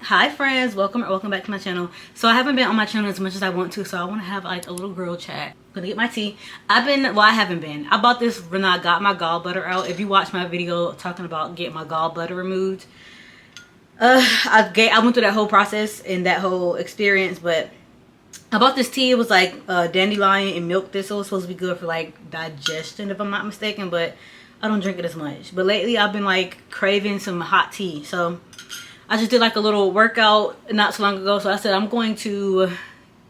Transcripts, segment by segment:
Hi friends, welcome back to my channel. So I haven't been on my channel as much as I want to, so I want to have like a little girl chat. I'm gonna get my tea. I bought this when I got my gallbladder out. If you watch my video talking about getting my gallbladder removed, I went through that whole process and that whole experience. But I bought this tea. It was like dandelion and milk thistle. It's supposed to be good for like digestion if I'm not mistaken, but I don't drink it as much. But lately I've been like craving some hot tea, so I just did like a little workout not so long ago, so I said I'm going to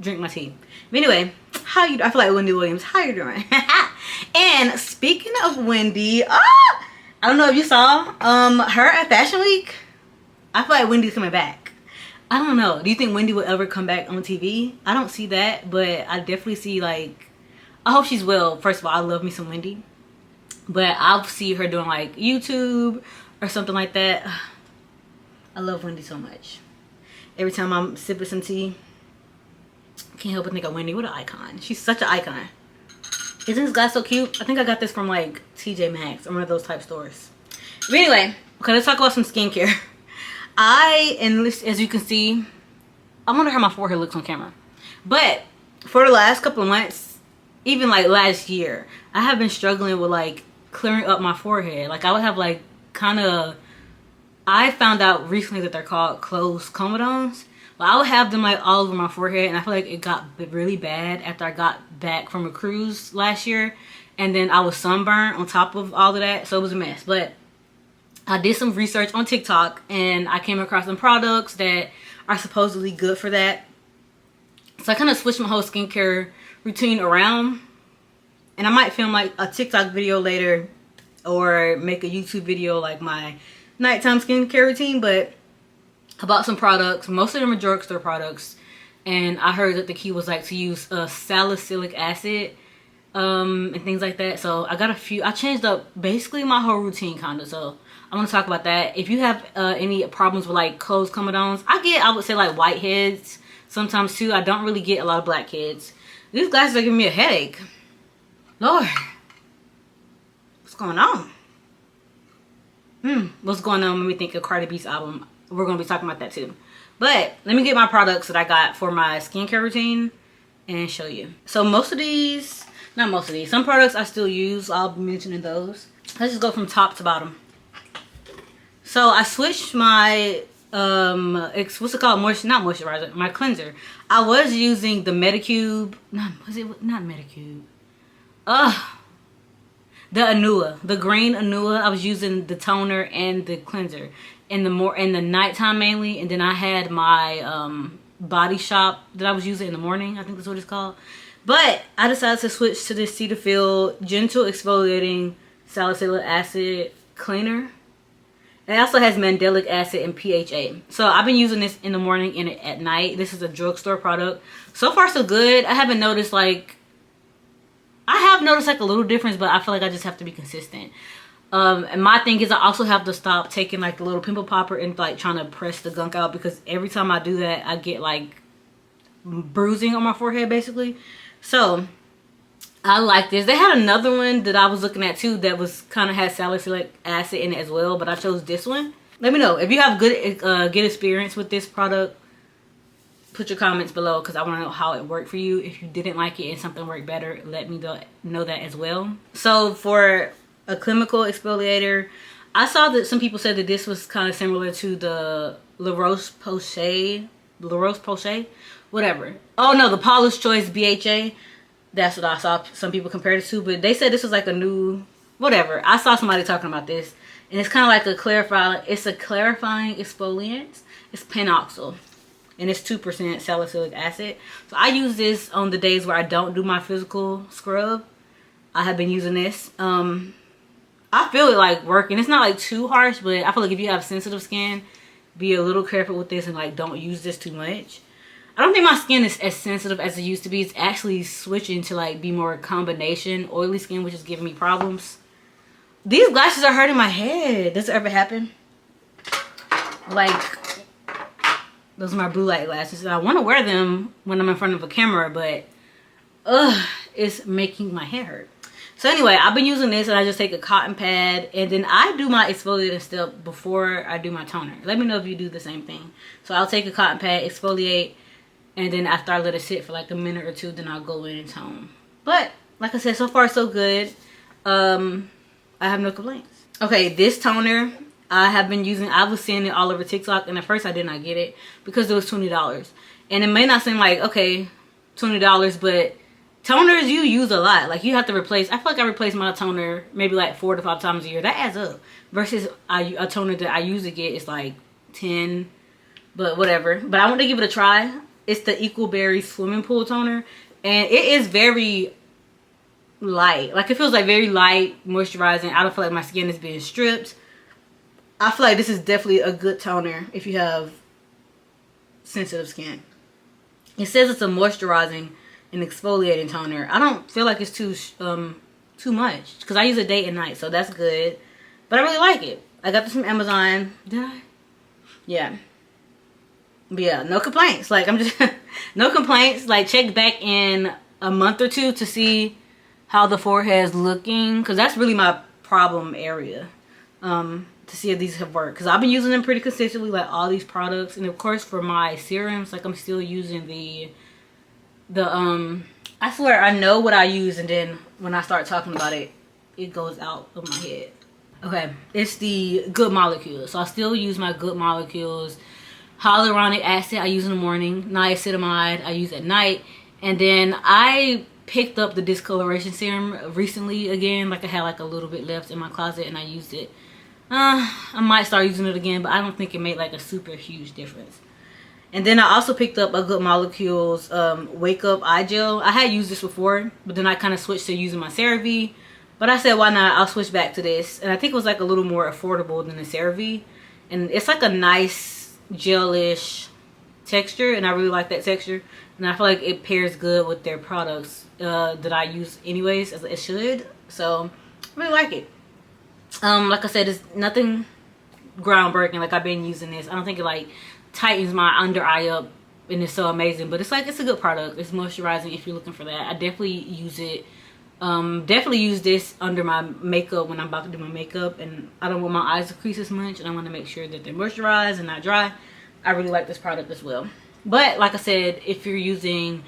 drink my tea. But anyway, I feel like Wendy Williams. How you doing? And speaking of Wendy, I don't know if you saw her at Fashion Week. I feel like Wendy's coming back. I don't know. Do you think Wendy will ever come back on TV? I don't see that, but I definitely see like, I hope she's well. First of all, I love me some Wendy, but I'll see her doing like YouTube or something like that. I love Wendy so much. Every time I'm sipping some tea, I can't help but think of Wendy. What an icon. She's such an icon. Isn't this glass so cute? I think I got this from like TJ Maxx or one of those type stores. But anyway, okay, let's talk about some skincare. As you can see, I wonder how my forehead looks on camera. But for the last couple of months, even like last year, I have been struggling with like clearing up my forehead. Like I would have like I found out recently that they're called closed comedones. But I would have them like all over my forehead, and I feel like it got really bad after I got back from a cruise last year, and then I was sunburned on top of all of that, so it was a mess. But I did some research on TikTok, and I came across some products that are supposedly good for that. So I kind of switched my whole skincare routine around, and I might film like a TikTok video later or make a YouTube video like my nighttime skincare routine. But I bought some products. Most of them are drugstore products, and I heard that the key was like to use salicylic acid and things like that. So I got a few. I changed up basically my whole routine kind of, so I want to talk about that. If you have any problems with like closed comedones, I would say like whiteheads sometimes too. I don't really get a lot of blackheads. These glasses are giving me a headache. Lord, what's going on? What's going on when we think of Cardi B's album? We're going to be talking about that too. But let me get my products that I got for my skincare routine and show you. So some products I still use. I'll be mentioning those. Let's just go from top to bottom. So I switched my what's it called? Not moisturizer, my cleanser. I was using the Medicube. Not Medicube. The Anua, the green Anua. I was using the toner and the cleanser in the nighttime mainly, and then I had my Body Shop that I was using in the morning. I think that's what it's called. But I decided to switch to this Cetaphil Gentle Exfoliating Salicylic Acid Cleaner. It also has mandelic acid and PHA. So I've been using this in the morning and at night. This is a drugstore product. So far so good. I have noticed like a little difference, but I feel like I just have to be consistent. And my thing is I also have to stop taking like the little pimple popper and like trying to press the gunk out, because every time I do that I get like bruising on my forehead basically. So I like this. They had another one that I was looking at too that was kind of had salicylic acid in it as well, but I chose this one. Let me know if you have good experience with this product. Put your comments below, because I want to know how it worked for you. If you didn't like it and something worked better, let me know that as well. So for a chemical exfoliator, I saw that some people said that this was kind of similar to the La Roche-Posay, whatever. Oh no, the Paula's Choice BHA. That's what I saw some people compare it to, but they said this was like a new, whatever. I saw somebody talking about this, and it's kind of like a clarifying exfoliant. It's penoxyl, and it's 2% salicylic acid. So I use this on the days where I don't do my physical scrub. I have been using this. I feel it like working. It's not like too harsh, but I feel like if you have sensitive skin, be a little careful with this and like don't use this too much. I don't think my skin is as sensitive as it used to be. It's actually switching to like be more combination oily skin, which is giving me problems. These glasses are hurting my head. Does it ever happen? Like, those are my blue light glasses. I want to wear them when I'm in front of a camera, but it's making my head hurt. So anyway, I've been using this, and I just take a cotton pad, and then I do my exfoliating step before I do my toner. Let me know if you do the same thing. So I'll take a cotton pad, exfoliate, and then after I let it sit for like a minute or two, then I'll go in and tone. But like I said, so far so good. I have no complaints. Okay, this toner I have been using. I was seeing it all over TikTok, and at first I did not get it because it was $20. And it may not seem like, okay, $20, but toners you use a lot. Like, you have to replace, I feel like I replace my toner maybe like 4 to 5 times a year. That adds up. Versus a toner that I usually get is like 10, but whatever. But I want to give it a try. It's the Equal Berry Swimming Pool Toner, and it is very light. Like, it feels like very light, moisturizing. I don't feel like my skin is being stripped. I feel like this is definitely a good toner if you have sensitive skin. It says it's a moisturizing and exfoliating toner. I don't feel like it's too much because I use it day and night, so that's good. But I really like it. I got this from Amazon. Did I? Yeah. But yeah, no complaints. Like, I'm just no complaints. Like, check back in a month or two to see how the forehead's looking, because that's really my problem area. To see if these have worked, because I've been using them pretty consistently, like all these products. And of course for my serums, like I'm still using the I swear I know what I use, and then when I start talking about it, it goes out of my head. Okay, it's the Good Molecules. So I still use my Good Molecules hyaluronic acid. I use in the morning. Niacinamide I use at night. And then I picked up the discoloration serum recently again. Like, I had like a little bit left in my closet, and I used it. I might start using it again, but I don't think it made like a super huge difference. And then I also picked up a Good Molecules Wake Up Eye Gel. I had used this before, but then I kind of switched to using my CeraVe. But I said, why not? I'll switch back to this. And I think it was like a little more affordable than the CeraVe. And it's like a nice gelish texture, and I really like that texture. And I feel like it pairs good with their products that I use anyways, as it should. So I really like it. Like I said, it's nothing groundbreaking. Like, I've been using this. I don't think it like tightens my under eye up and it's so amazing, but it's like, it's a good product. It's moisturizing if you're looking for that. I definitely use it. Definitely use this under my makeup when I'm about to do my makeup and I don't want my eyes to crease as much, and I want to make sure that they're moisturized and not dry. I really like this product as well. But like I said, if you're using,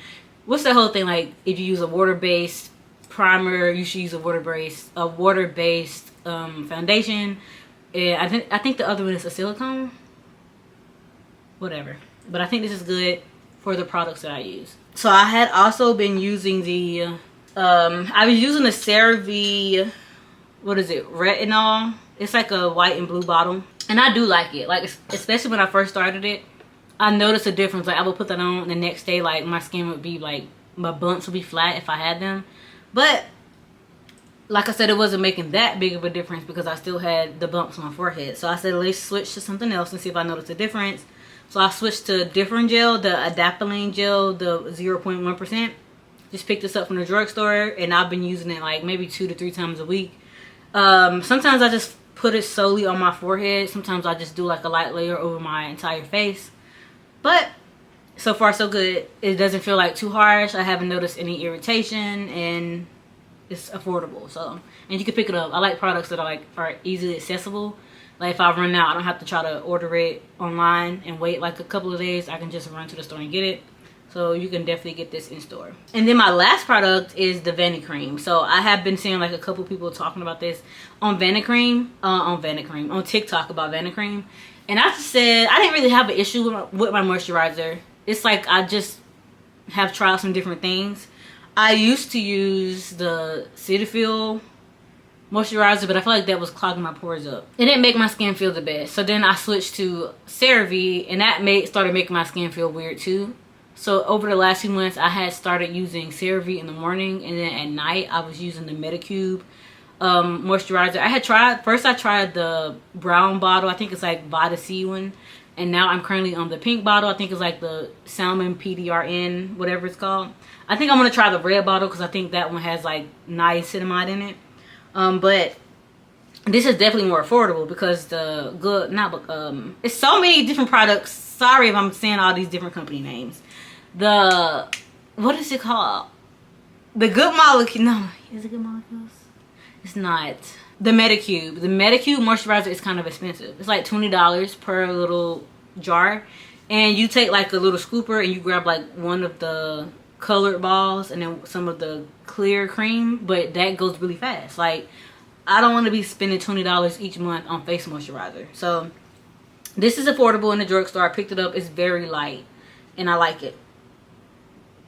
what's the whole thing, like if you use a water-based primer, you should use a water-based foundation. And I think the other one is a silicone, whatever. But I think this is good for the products that I use. So I had also been using the I was using the CeraVe, what is it, retinol. It's like a white and blue bottle, and I do like it. Like, especially when I first started it, I noticed a difference. Like, I would put that on, and the next day, like, my skin would be like, my bumps would be flat if I had them. But like I said, it wasn't making that big of a difference because I still had the bumps on my forehead. So I said, let's switch to something else and see if I notice a difference. So I switched to a different gel, the adapalene gel, the 0.1%. Just picked this up from the drugstore, and I've been using it like maybe 2 to 3 times a week. Sometimes I just put it solely on my forehead. Sometimes I just do like a light layer over my entire face. But so far so good. It doesn't feel like too harsh. I haven't noticed any irritation, and it's affordable. So, and you can pick it up. I like products that are easily accessible. Like, if I run out, I don't have to try to order it online and wait like a couple of days. I can just run to the store and get it. So you can definitely get this in store. And then my last product is the Vanicream. So I have been seeing like a couple people talking about this on Vanicream, on TikTok about Vanicream. And I just said, I didn't really have an issue with my moisturizer. It's like, I just have tried some different things. I used to use the Cetaphil moisturizer, but I feel like that was clogging my pores up. It didn't make my skin feel the best. So then I switched to CeraVe, and that started making my skin feel weird too. So over the last few months, I had started using CeraVe in the morning, and then at night I was using the Medicube moisturizer. I tried the brown bottle. I think it's like Vita C one, and now I'm currently on the pink bottle. I think it's like the Salmon PDRN, whatever it's called. I think I'm gonna try the red bottle because I think that one has like niacinamide in it. But this is definitely more affordable because it's so many different products. Sorry if I'm saying all these different company names. What is it called? The Good Molecule. No, is it Good Molecules? It's not. The Medicube. The Medicube moisturizer is kind of expensive. It's like $20 per little jar. And you take like a little scooper and you grab like one of the colored balls and then some of the clear cream. But that goes really fast. Like, I don't want to be spending $20 each month on face moisturizer. So this is affordable in the drugstore. I picked it up. It's very light and I like it.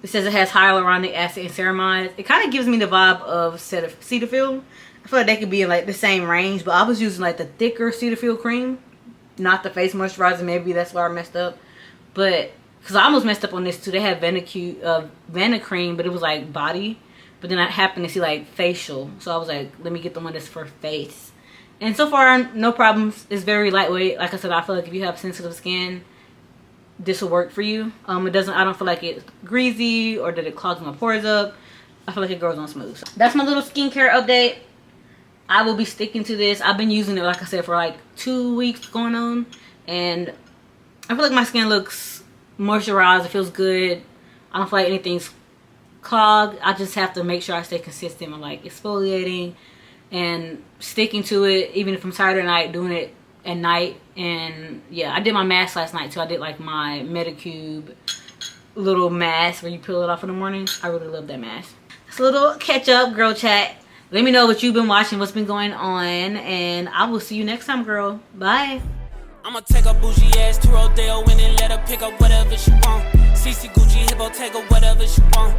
It says it has hyaluronic acid and ceramides. It kind of gives me the vibe of Cetaphil. I feel like they could be in like the same range, but I was using like the thicker Cetaphil cream, not the face moisturizer. Maybe that's why I messed up. But because I almost messed up on this too. They had Vena cream, but it was like body. But then I happened to see like facial, so I was like, let me get the one that's for face. And so far, no problems. It's very lightweight. Like I said, I feel like if you have sensitive skin, this will work for you. It doesn't. I don't feel like it's greasy or that it clogs my pores up. I feel like it goes on smooth. That's my little skincare update. I will be sticking to this. I've been using it, like I said, for like 2 weeks going on. And I feel like my skin looks moisturized. It feels good. I don't feel like anything's clogged. I just have to make sure I stay consistent with like exfoliating and sticking to it. Even if I'm tired at night, doing it at night. And yeah, I did my mask last night too. I did like my Medicube little mask where you peel it off in the morning. I really love that mask. It's a little catch up girl chat. Let me know what you've been watching, what's been going on, and I will see you next time, girl. Bye. I'ma take a bougie ass to Rodeo and then let her pick up whatever she want. CC Gucci Hippo, take her whatever she want.